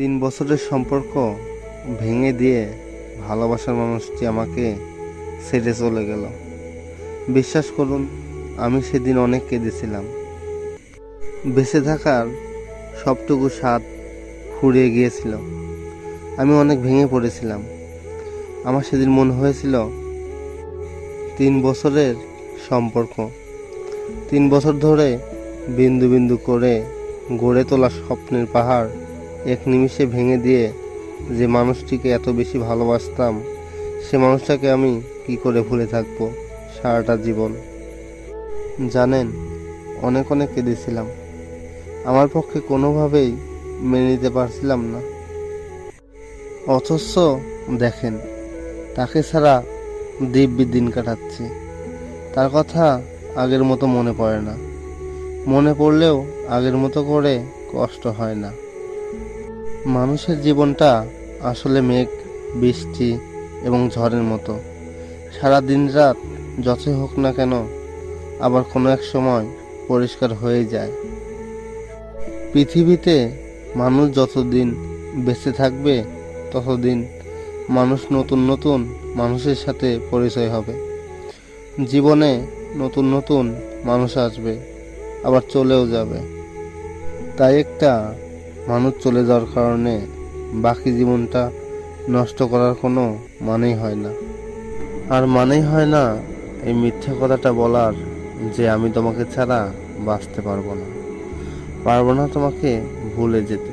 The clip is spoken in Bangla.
3 বছরের সম্পর্ক ভেঙে দিয়ে ভালোবাসার মানুষটি আমাকে ছেড়ে চলে গেল। বিশ্বাস করুন, আমি সেদিন অনেক কেঁদেছিলাম। বেঁচে থাকার সবটুকু স্বাদ ফুরিয়ে গিয়েছিল। আমি অনেক ভেঙে পড়েছিলাম। আমার সেদিন মনে হয়েছিল 3 বছরের সম্পর্ক, 3 বছর ধরে বিন্দু বিন্দু করে গড়ে তোলা স্বপ্নের পাহাড় এক নিমিষে ভেঙে দিয়ে যে মানুষটিকে এত বেশি ভালোবাসতাম, সে মানুষটাকে আমি কি করে ভুলে থাকবো সারাটা জীবন। জানেন, অনেক অনেক কেঁদেছিলাম। আমার পক্ষে কোনোভাবেই মেনে নিতে পারছিলাম না। অথচ দেখেন, তাকে ছাড়া দিব্যি দিন কাটাচ্ছি। তার কথা আগের মতো মনে পড়ে না। মনে পড়লেও আগের মতো করে কষ্ট হয় না। মানুষের জীবনটা আসলে মেঘ, বৃষ্টি এবং ঝড়ের মতো। সারা দিন রাত যতই হোক না কেন, আবার কোনো এক সময় পরিষ্কার হয়ে যায়। পৃথিবীতে মানুষ যতদিন বেঁচে থাকবে, ততদিন মানুষ নতুন নতুন মানুষের সাথে পরিচয় হবে। জীবনে নতুন নতুন মানুষ আসবে, আবার চলেও যাবে। তাই একটা মানুষ চলে যাওয়ার কারণে বাকি জীবনটা নষ্ট করার কোনো মানেই হয় না। আর মানেই হয় না এই মিথ্যা কথাটা বলার, যে আমি তোমাকে ছাড়া বাঁচতে পারবো না, পারবো না তোমাকে ভুলে যেতে।